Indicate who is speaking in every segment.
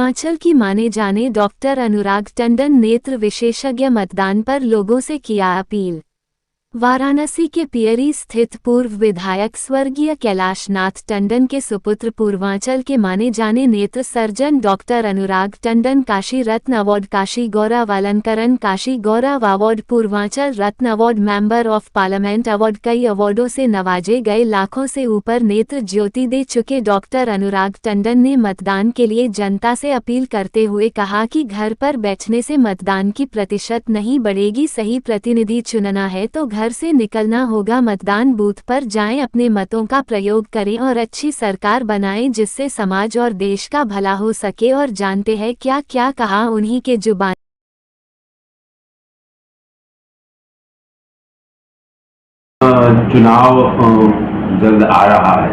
Speaker 1: पूर्वांचल की माने जाने डॉक्टर अनुराग टंडन नेत्र विशेषज्ञ मतदान पर लोगों से किया अपील। वाराणसी के पियरी स्थित पूर्व विधायक स्वर्गीय कैलाशनाथ टंडन के सुपुत्र पूर्वांचल के माने जाने नेत्र surgeon doctor Anurag Tandon Kashi Ratna award, Kashi Gaurav अलंकरण, Kashi Gaurav award, Purvanchal Ratna award, member of parliament award, कई अवार्डों से नवाजे गए। लाखों से ऊपर नेत्र ज्योति दे चुके डॉक्टर अनुराग टंडन ने मतदान के लिए जनता से अपील करते हुए कहा कि घर पर बैठने से मतदान की प्रतिशत नहीं बढ़ेगी, सही प्रतिनिधि चुनना है तो घर से निकलना होगा। मतदान बूथ पर जाएं, अपने मतों का प्रयोग करें और अच्छी सरकार बनाएं जिससे समाज और देश का भला हो सके। और जानते हैं क्या क्या कहा उन्हीं के जुबान।
Speaker 2: चुनाव जल्द आ रहा है,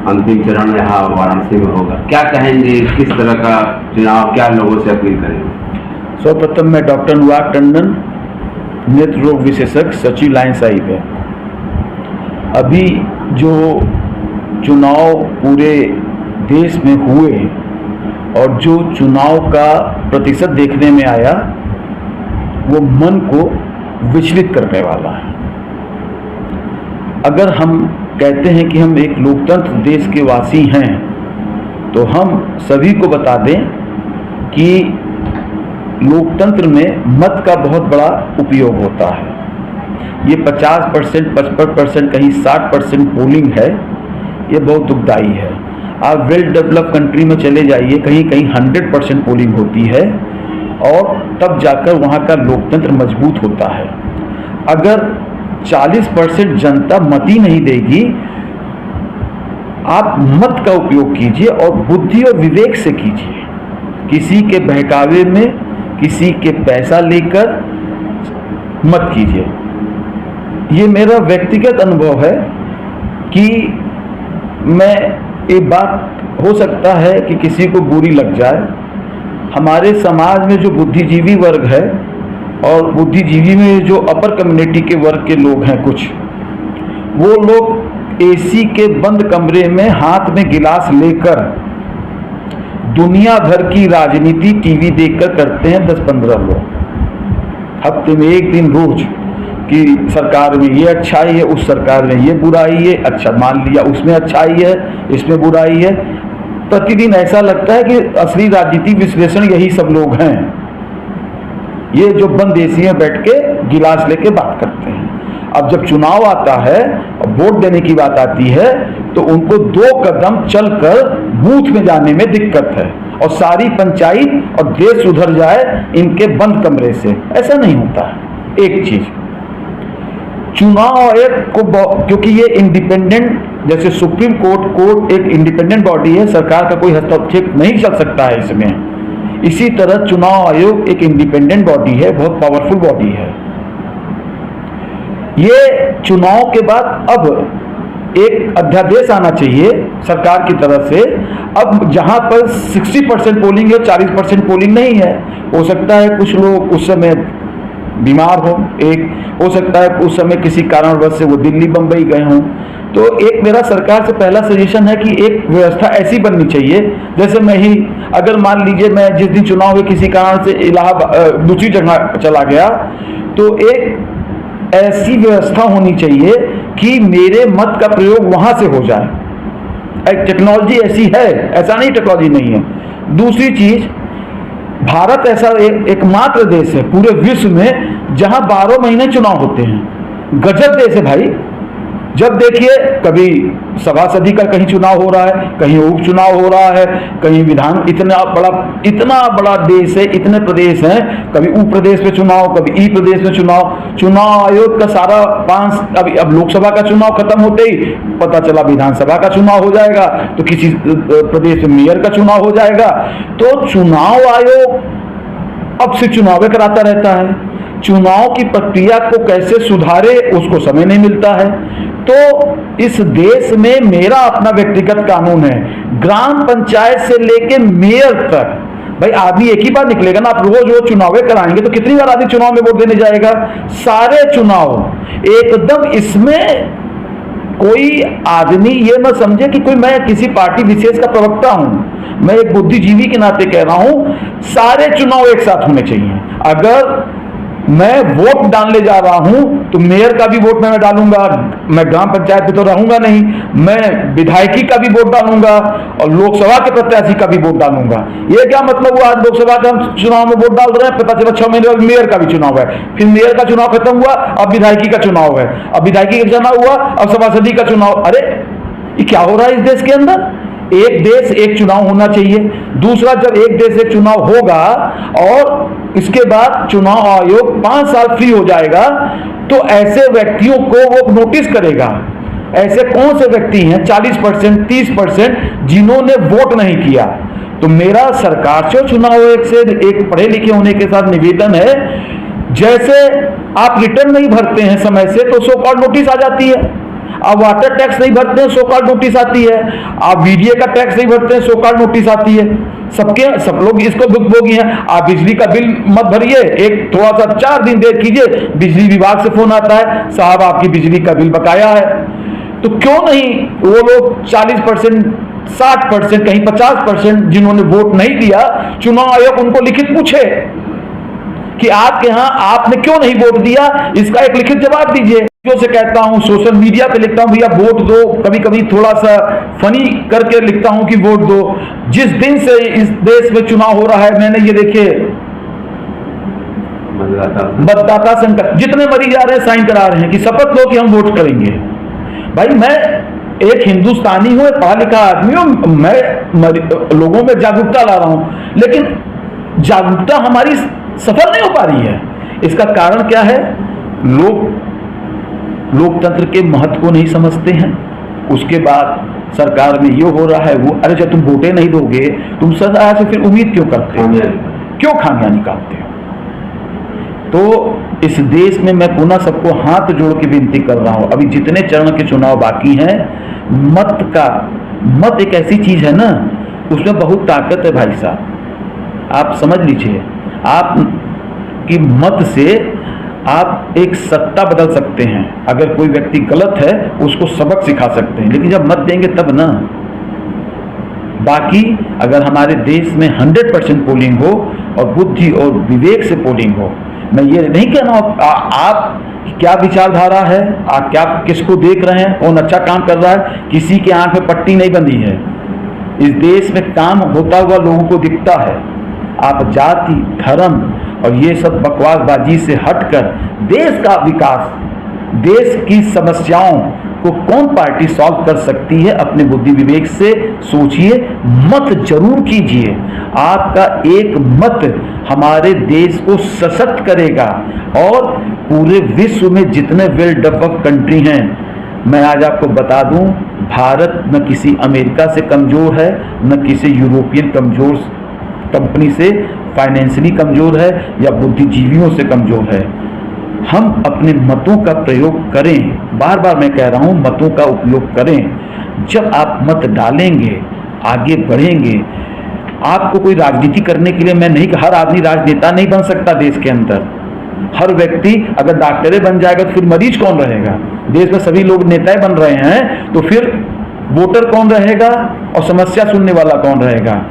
Speaker 2: अंतिम चरण यहाँ वाराणसी में होगा। क्या कहेंगे, किस तरह का चुनाव, क्या लोगों से अपील करेंगे?
Speaker 3: सर्वप्रथम मैं डॉक्टर अनुराग टंडन नेत्र रोग विशेषज्ञ सचिव लाइन साहिब है। अभी जो चुनाव पूरे देश में हुए और जो चुनाव का प्रतिशत देखने में आया वो मन को विचलित करने वाला है। अगर हम कहते हैं कि हम एक लोकतंत्र देश के वासी हैं तो हम सभी को बता दें कि लोकतंत्र में मत का बहुत बड़ा उपयोग होता है। ये 50%, 55%, कहीं 60% पोलिंग है, ये बहुत दुखदाई है। आप वेल डेवलप कंट्री में चले जाइए, कहीं कहीं 100% पोलिंग होती है और तब जाकर वहाँ का लोकतंत्र मजबूत होता है। अगर 40% जनता मत ही नहीं देगी, आप मत का उपयोग कीजिए और बुद्धि और विवेक से कीजिए। किसी के बहकावे में, किसी के पैसा लेकर मत कीजिए। ये मेरा व्यक्तिगत अनुभव है कि मैं एक बात हो सकता है कि किसी को बुरी लग जाए। हमारे समाज में जो बुद्धिजीवी वर्ग है और बुद्धिजीवी में जो अपर कम्युनिटी के वर्ग के लोग हैं कुछ, वो लोग एसी के बंद कमरे में हाथ में गिलास लेकर दुनिया भर की राजनीति टीवी देखकर करते हैं। 10-15 लोग हफ्ते में एक दिन रोज कि सरकार में ये अच्छाई है, उस सरकार में ये बुराई है, अच्छा मान लिया उसमें अच्छाई है, इसमें बुराई है। प्रतिदिन ऐसा लगता है कि असली राजनीति विश्लेषण यही सब लोग हैं, ये जो बंद एसी में बैठ के गिलास लेके बात करते हैं। अब जब चुनाव आता है और वोट देने की बात आती है तो उनको 2 कदम चलकर बूथ में जाने में दिक्कत है और सारी पंचायत और देश सुधर जाए इनके बंद कमरे से। ऐसा नहीं होता है। एक चीज, चुनाव आयोग को, क्योंकि ये इंडिपेंडेंट, जैसे सुप्रीम कोर्ट एक इंडिपेंडेंट बॉडी है, सरकार का कोई हस्तक्षेप नहीं चल सकता है इसमें। इसी तरह चुनाव आयोग एक इंडिपेंडेंट बॉडी है, बहुत पावरफुल बॉडी है। ये चुनाव के बाद अब एक अध्यादेश आना चाहिए सरकार की तरफ से। अब जहां पर 60% पोलिंग है, 40% पोलिंग नहीं है, हो सकता है कुछ लोग उस समय बीमार हो, एक हो सकता है उस समय किसी कारणवश से वो दिल्ली बंबई गए हों। तो एक मेरा सरकार से पहला सजेशन है कि एक व्यवस्था ऐसी बननी चाहिए, जैसे मैं ही अगर मान लीजिए मैं जिस दिन चुनाव हुए किसी कारण से इलाहाबाद दूसरी जगह चला गया, तो एक ऐसी व्यवस्था होनी चाहिए कि मेरे मत का प्रयोग वहां से हो जाए। एक टेक्नोलॉजी ऐसी है, ऐसा नहीं टेक्नोलॉजी नहीं है। दूसरी चीज, भारत ऐसा एकमात्र देश है पूरे विश्व में जहां 12 महीने चुनाव होते हैं। गजब देश है भाई। जब देखिए कभी सभासदी का कहीं चुनाव हो रहा है, कहीं उपचुनाव हो रहा है, कहीं विधान, इतना बड़ा देश है, इतने प्रदेश हैं, कभी उ प्रदेश में चुनाव, कभी ई प्रदेश में चुनाव। चुनाव आयोग का सारा अब लोकसभा का चुनाव खत्म होते ही पता चला विधानसभा का चुनाव हो जाएगा, तो किसी प्रदेश में मेयर का चुनाव हो जाएगा। तो चुनाव आयोग अब से चुनाव कराता रहता है। चुनाव की प्रक्रिया को कैसे सुधारे उसको समय नहीं मिलता है। तो इस देश में मेरा अपना व्यक्तिगत कानून है, ग्राम पंचायत से लेके मेयर तक, भाई आदमी एक ही बार निकलेगा ना। आप रोज रोज चुनाव कराएंगे तो कितनी बार आदमी चुनाव में वोट देने जाएगा? सारे चुनाव एकदम इसमें कोई आदमी ये न समझे कि कोई मैं किसी पार्टी विशेष का प्रवक्ता हूं। मैं एक बुद्धिजीवी के नाते कह रहा हूं, सारे चुनाव एक साथ होने चाहिए। अगर मैं वोट डालने जा रहा हूं तो मेयर का भी वोट मैं डालूंगा, मैं ग्राम पंचायत में तो रहूंगा नहीं, मैं विधायकी का भी वोट डालूंगा और लोकसभा के प्रत्याशी का भी वोट डालूंगा। ये क्या मतलब हुआ, आज लोकसभा का हम चुनाव में वोट डाल रहे हैं, पता चला 6 महीने बाद मेयर का भी चुनाव है, फिर मेयर का चुनाव खत्म हुआ, अब विधायकी का चुनाव है, अब विधायकी का चुनाव हुआ, अब सभासदी का चुनाव। अरे ये क्या हो रहा है इस देश के अंदर? एक देश एक चुनाव होना चाहिए। दूसरा, जब एक देश एक चुनाव होगा और इसके बाद चुनाव आयोग 5 साल फ्री हो जाएगा तो ऐसे व्यक्तियों को वो नोटिस करेगा। ऐसे कौन से व्यक्ति हैं 40%, 30% जिन्होंने वोट नहीं किया? तो मेरा सरकार से, चुनाव आयोग से एक पढ़े लिखे होने के साथ निवेदन है, जैसे आप रिटर्न नहीं भरते हैं समय से तो सो कॉल्ड नोटिस आ जाती है। आप वाटर टैक्स नहीं भरते हैं, सो कॉल्ड नोटिस आती है। आप वीडियो का टैक्स नहीं भरते हैं, सो कॉल्ड नोटिस आती है। सब लोग इसको भुगतभोगी हैं। आप बिजली का बिल मत भरिए, एक थोड़ा सा 4 दिन देर कीजिए, बिजली विभाग से फोन आता है, साहब आपकी बिजली का बिल बकाया है। तो क्यों नहीं वो लोग 40%, 60%, कहीं 50% जिन्होंने वोट नहीं दिया, चुनाव आयोग उनको लिखित पूछे कि आपके यहां आपने क्यों नहीं वोट दिया, इसका एक लिखित जवाब दीजिए। जो से कहता हूं, सोशल मीडिया पे लिखता हूं, भैया वोट दो, कभी कभी थोड़ा सा फनी करके लिखता हूं कि वोट दो। जिस दिन से इस देश में चुनाव हो रहा है, मैंने ये देखिए मतदाता संकट, जितने मरीज आ रहे हैं साइन करा रहे हैं कि शपथ लो कि हम वोट करेंगे। भाई मैं एक हिंदुस्तानी हूं, एक पढ़ा लिखा आदमी हूं, मैं लोगों में जागरूकता ला रहा हूं, लेकिन जागरूकता हमारी सफल नहीं हो पा रही है। इसका कारण क्या है? लोग लोकतंत्र के महत्व को नहीं समझते हैं। उसके बाद सरकार में ये हो रहा है वो, अरे जब तुम वोटें नहीं दोगे, तुम सरकार से फिर उम्मीद क्यों करते हो, क्यों खामियां निकालते हो? तो इस देश में मैं पुनः सबको हाथ जोड़ के विनती कर रहा हूं, अभी जितने चरण के चुनाव बाकी हैं, मत एक ऐसी चीज है ना, उसमें बहुत ताकत है भाई साहब। आप समझ लीजिए, आप की मत से आप एक सत्ता बदल सकते हैं। अगर कोई व्यक्ति गलत है उसको सबक सिखा सकते हैं, लेकिन जब मत देंगे तब ना। बाकी अगर हमारे देश में 100% पोलिंग हो और बुद्धि और विवेक से पोलिंग हो, मैं ये नहीं कह रहा हूं आप क्या विचारधारा है, आप क्या किसको देख रहे हैं, कौन अच्छा काम कर रहा है, किसी के आंख में पट्टी नहीं बंधी है। इस देश में काम होता हुआ लोगों को दिखता है। आप जाति, धर्म और ये सब बकवासबाजी से हटकर देश का विकास, देश की समस्याओं को कौन पार्टी सॉल्व कर सकती है, अपने बुद्धि विवेक से सोचिए, मत जरूर कीजिए। आपका एक मत हमारे देश को सशक्त करेगा और पूरे विश्व में जितने वेल डेवलप्ड कंट्री हैं, मैं आज आपको बता दूं, भारत न किसी अमेरिका से कमजोर है, न किसी यूरोपियन कमजोर कंपनी से फाइनेंशियली कमजोर है या बुद्धिजीवियों से कमजोर है। हम अपने मतों का प्रयोग करें, बार बार मैं कह रहा हूं, मतों का उपयोग करें। जब आप मत डालेंगे, आगे बढ़ेंगे। आपको कोई राजनीति करने के लिए मैं नहीं, हर आदमी राजनेता नहीं बन सकता देश के अंदर। हर व्यक्ति अगर डॉक्टरे बन जाएगा तो फिर मरीज कौन रहेगा? देश में सभी लोग नेताएं बन रहे हैं तो फिर वोटर कौन रहेगा और समस्या सुनने वाला कौन रहेगा?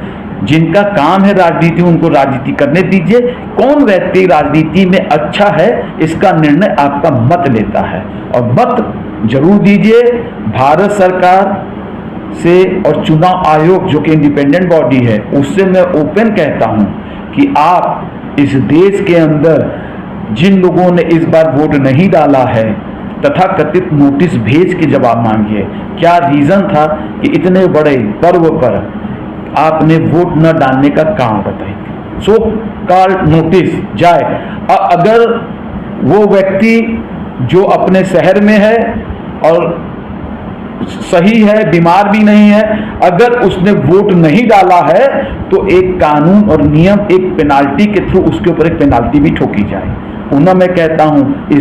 Speaker 3: जिनका काम है राजनीति, उनको राजनीति करने दीजिए। कौन व्यक्ति राजनीति में अच्छा है, इसका निर्णय आपका मत लेता है, और मत जरूर दीजिए। भारत सरकार से और चुनाव आयोग जो कि इंडिपेंडेंट बॉडी है, उससे मैं ओपन कहता हूं कि आप इस देश के अंदर जिन लोगों ने इस बार वोट नहीं डाला है, तथा कथित नोटिस भेज के जवाब मांगिए। क्या रीजन था कि इतने बड़े पर्व पर आपने वोट न डालने का कारण बताइए। सो कॉल्ड नोटिस जाए। अगर वो व्यक्ति जो अपने शहर में है और सही है, बीमार भी नहीं है, अगर उसने वोट नहीं डाला है तो एक कानून और नियम, एक पेनाल्टी के थ्रू उसके ऊपर एक पेनाल्टी भी ठोकी जाए। पुनः मैं कहता हूं, इस